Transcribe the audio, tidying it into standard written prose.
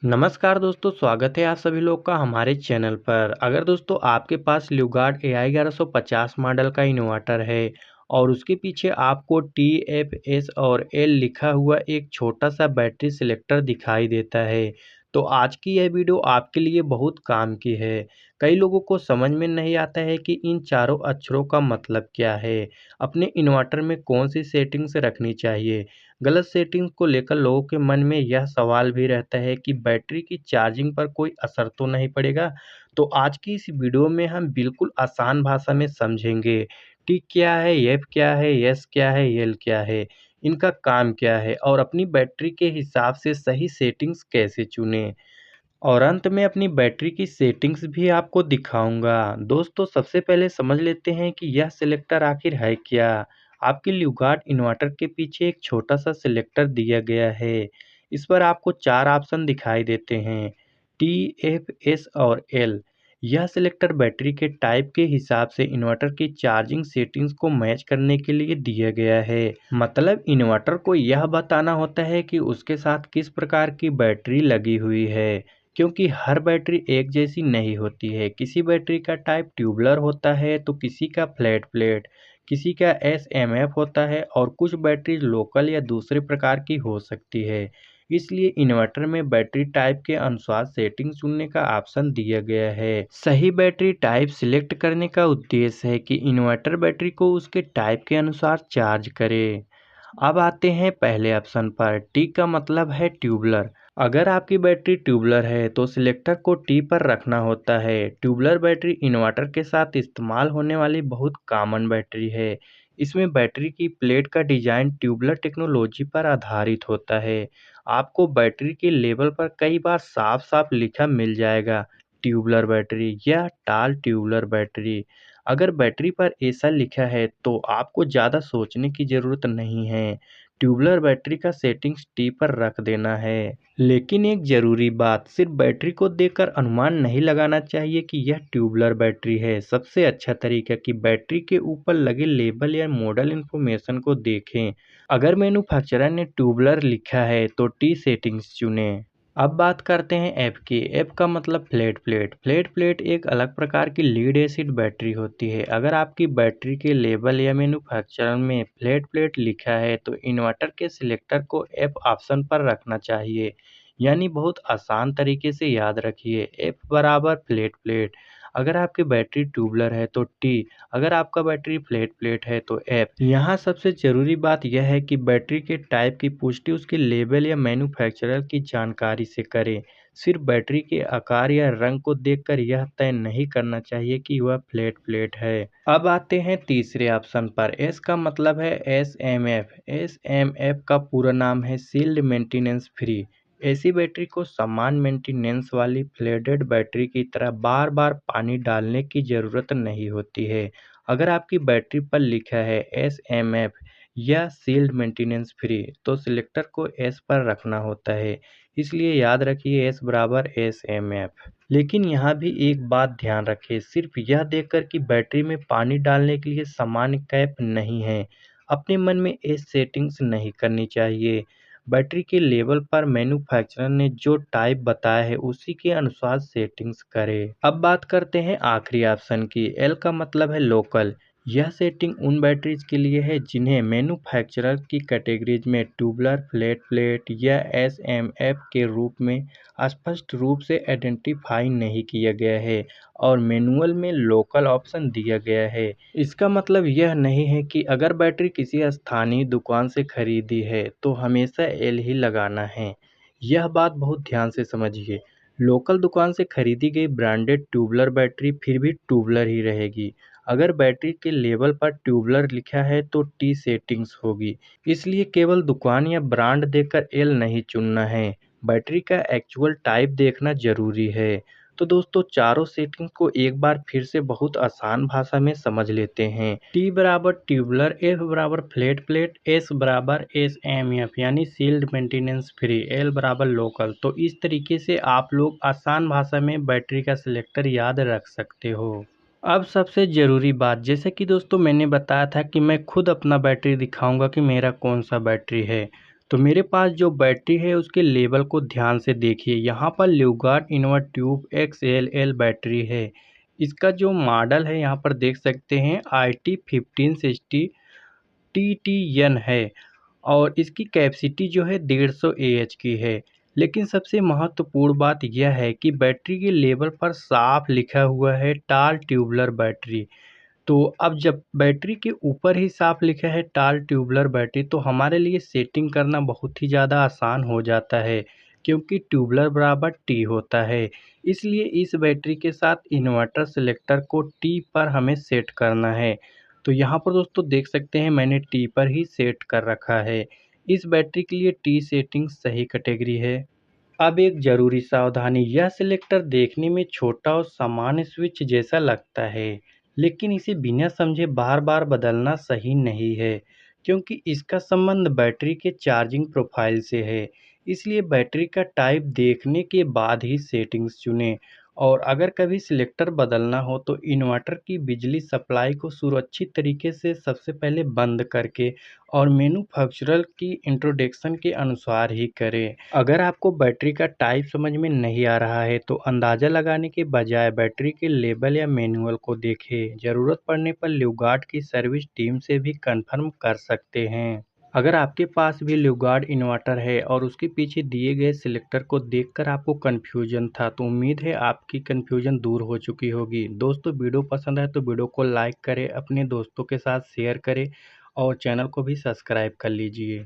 नमस्कार दोस्तों, स्वागत है आप सभी लोग का हमारे चैनल पर। अगर दोस्तों आपके पास ल्यूगार्ड AI 1150 मॉडल का इन्वर्टर है और उसके पीछे आपको TFS और L लिखा हुआ एक छोटा सा बैटरी सिलेक्टर दिखाई देता है, तो आज की यह वीडियो आपके लिए बहुत काम की है। कई लोगों को समझ में नहीं आता है कि इन चारों अक्षरों का मतलब क्या है, अपने इन्वर्टर में कौन सी सेटिंग्स रखनी चाहिए। गलत सेटिंग्स को लेकर लोगों के मन में यह सवाल भी रहता है कि बैटरी की चार्जिंग पर कोई असर तो नहीं पड़ेगा। तो आज की इस वीडियो में हम बिल्कुल आसान भाषा में समझेंगे टी क्या है, एफ क्या है, एस क्या है, एल क्या है, इनका काम क्या है और अपनी बैटरी के हिसाब से सही सेटिंग्स कैसे चुनें। और अंत में अपनी बैटरी की सेटिंग्स भी आपको दिखाऊंगा। दोस्तों सबसे पहले समझ लेते हैं कि यह सिलेक्टर आखिर है क्या। आपके ल्यूगार्ड इन्वर्टर के पीछे एक छोटा सा सिलेक्टर दिया गया है। इस पर आपको चार ऑप्शन दिखाई देते हैं, टी, एफ, एस और एल। यह सिलेक्टर बैटरी के टाइप के हिसाब से इन्वर्टर की चार्जिंग सेटिंग्स को मैच करने के लिए दिया गया है। मतलब इन्वर्टर को यह बताना होता है कि उसके साथ किस प्रकार की बैटरी लगी हुई है, क्योंकि हर बैटरी एक जैसी नहीं होती है। किसी बैटरी का टाइप ट्यूबलर होता है तो किसी का फ्लैट प्लेट, किसी का SMF होता है और कुछ बैटरी लोकल या दूसरे प्रकार की हो सकती है। इसलिए इन्वर्टर में बैटरी टाइप के अनुसार सेटिंग चुनने का ऑप्शन दिया गया है। सही बैटरी टाइप सिलेक्ट करने का उद्देश्य है कि इन्वर्टर बैटरी को उसके टाइप के अनुसार चार्ज करे। अब आते हैं पहले ऑप्शन पर। टी का मतलब है ट्यूबलर। अगर आपकी बैटरी ट्यूबलर है तो सिलेक्टर को टी पर रखना होता है। ट्यूबलर बैटरी इन्वर्टर के साथ इस्तेमाल होने वाली बहुत कॉमन बैटरी है। इसमें बैटरी की प्लेट का डिजाइन ट्यूबलर टेक्नोलॉजी पर आधारित होता है। आपको बैटरी के लेबल पर कई बार साफ साफ लिखा मिल जाएगा, ट्यूबलर बैटरी या टाल ट्यूबलर बैटरी। अगर बैटरी पर ऐसा लिखा है तो आपको ज़्यादा सोचने की ज़रूरत नहीं है। ट्यूबलर बैटरी का सेटिंग्स टी पर रख देना है। लेकिन एक ज़रूरी बात, सिर्फ बैटरी को देखकर अनुमान नहीं लगाना चाहिए कि यह ट्यूबलर बैटरी है। सबसे अच्छा तरीका कि बैटरी के ऊपर लगे लेबल या मॉडल इन्फॉर्मेशन को देखें। अगर मैन्युफैक्चरर ने ट्यूबलर लिखा है तो टी सेटिंग्स चुनें। अब बात करते हैं एफ की। एफ का मतलब फ्लैट प्लेट। फ्लैट प्लेट एक अलग प्रकार की लीड एसिड बैटरी होती है। अगर आपकी बैटरी के लेबल या मैन्युफैक्चरर में फ्लैट प्लेट लिखा है तो इन्वर्टर के सिलेक्टर को एफ ऑप्शन पर रखना चाहिए। यानी बहुत आसान तरीके से याद रखिए, एफ बराबर फ्लैट प्लेट। अगर आपकी बैटरी ट्यूबलर है तो टी, अगर आपका बैटरी फ्लैट प्लेट है तो एफ। यहाँ सबसे ज़रूरी बात यह है कि बैटरी के टाइप की पुष्टि उसके लेबल या मैन्युफैक्चरर की जानकारी से करें। सिर्फ बैटरी के आकार या रंग को देखकर यह तय नहीं करना चाहिए कि वह फ्लैट प्लेट है। अब आते हैं तीसरे ऑप्शन पर। एस का मतलब है SMF। SMF का पूरा नाम है सील्ड मेंटेनेंस फ्री। ऐसी बैटरी को समान मेंटेनेंस वाली फ्लडेड बैटरी की तरह बार बार पानी डालने की ज़रूरत नहीं होती है। अगर आपकी बैटरी पर लिखा है SMF या सील्ड मेंटेनेंस फ्री तो सिलेक्टर को एस पर रखना होता है। इसलिए याद रखिए एस बराबर SMF। लेकिन यहाँ भी एक बात ध्यान रखें, सिर्फ यह देखकर कि बैटरी में पानी डालने के लिए सामान्य कैप नहीं है, अपने मन में एस सेटिंग्स नहीं करनी चाहिए। बैटरी के लेवल पर मैन्युफैक्चरर ने जो टाइप बताया है उसी के अनुसार सेटिंग्स करें। अब बात करते हैं आखिरी ऑप्शन की। एल का मतलब है लोकल। यह सेटिंग उन बैटरीज के लिए है जिन्हें मैन्युफैक्चरर की कैटेगरीज में ट्यूबलर, फ्लैट प्लेट या SMF के रूप में स्पष्ट रूप से आइडेंटिफाई नहीं किया गया है और मैनुअल में लोकल ऑप्शन दिया गया है। इसका मतलब यह नहीं है कि अगर बैटरी किसी स्थानीय दुकान से खरीदी है तो हमेशा एल ही लगाना है। यह बात बहुत ध्यान से समझिए। लोकल दुकान से खरीदी गई ब्रांडेड ट्यूबलर बैटरी फिर भी ट्यूबलर ही रहेगी। अगर बैटरी के लेबल पर ट्यूबलर लिखा है तो टी सेटिंग्स होगी। इसलिए केवल दुकान या ब्रांड देखकर एल नहीं चुनना है, बैटरी का एक्चुअल टाइप देखना जरूरी है। तो दोस्तों चारों सेटिंग को एक बार फिर से बहुत आसान भाषा में समझ लेते हैं। टी बराबर ट्यूबलर, एफ बराबर फ्लैट प्लेट, एस बराबर SMF यानी सील्ड मेंटेनेंस फ्री, एल बराबर लोकल। तो इस तरीके से आप लोग आसान भाषा में बैटरी का सिलेक्टर याद रख सकते हो। अब सबसे ज़रूरी बात, जैसे कि दोस्तों मैंने बताया था कि मैं खुद अपना बैटरी दिखाऊंगा कि मेरा कौन सा बैटरी है। तो मेरे पास जो बैटरी है उसके लेवल को ध्यान से देखिए। यहाँ पर ल्यूगार्ड इनोवाट्यूब XLL बैटरी है। इसका जो मॉडल है यहाँ पर देख सकते हैं IT1560 TTN है और इसकी कैपेसिटी जो है 150 AH की है। लेकिन सबसे महत्वपूर्ण बात यह है कि बैटरी के लेबल पर साफ लिखा हुआ है टाल ट्यूबुलर बैटरी। तो अब जब बैटरी के ऊपर ही साफ लिखा है टाल ट्यूबुलर बैटरी, तो हमारे लिए सेटिंग करना बहुत ही ज़्यादा आसान हो जाता है, क्योंकि ट्यूबुलर बराबर टी होता है। इसलिए इस बैटरी के साथ इन्वर्टर सेलेक्टर को टी पर हमें सेट करना है। तो यहाँ पर दोस्तों देख सकते हैं मैंने टी पर ही सेट कर रखा है। इस बैटरी के लिए टी सेटिंग सही कैटेगरी है। अब एक ज़रूरी सावधानी, यह सिलेक्टर देखने में छोटा और सामान्य स्विच जैसा लगता है, लेकिन इसे बिना समझे बार-बार बदलना सही नहीं है, क्योंकि इसका संबंध बैटरी के चार्जिंग प्रोफाइल से है। इसलिए बैटरी का टाइप देखने के बाद ही सेटिंग्स चुनें और अगर कभी सिलेक्टर बदलना हो तो इन्वर्टर की बिजली सप्लाई को सुरक्षित तरीके से सबसे पहले बंद करके और मैन्युफैक्चरर की इंस्ट्रक्शन के अनुसार ही करें। अगर आपको बैटरी का टाइप समझ में नहीं आ रहा है तो अंदाज़ा लगाने के बजाय बैटरी के लेबल या मैनुअल को देखें। ज़रूरत पड़ने पर ल्यूगार्ड की सर्विस टीम से भी कंफर्म कर सकते हैं। अगर आपके पास भी ल्यूगार्ड इन्वर्टर है और उसके पीछे दिए गए सिलेक्टर को देखकर आपको कन्फ्यूजन था, तो उम्मीद है आपकी कन्फ्यूजन दूर हो चुकी होगी। दोस्तों, वीडियो पसंद आए तो वीडियो को लाइक करें, अपने दोस्तों के साथ शेयर करें और चैनल को भी सब्सक्राइब कर लीजिए।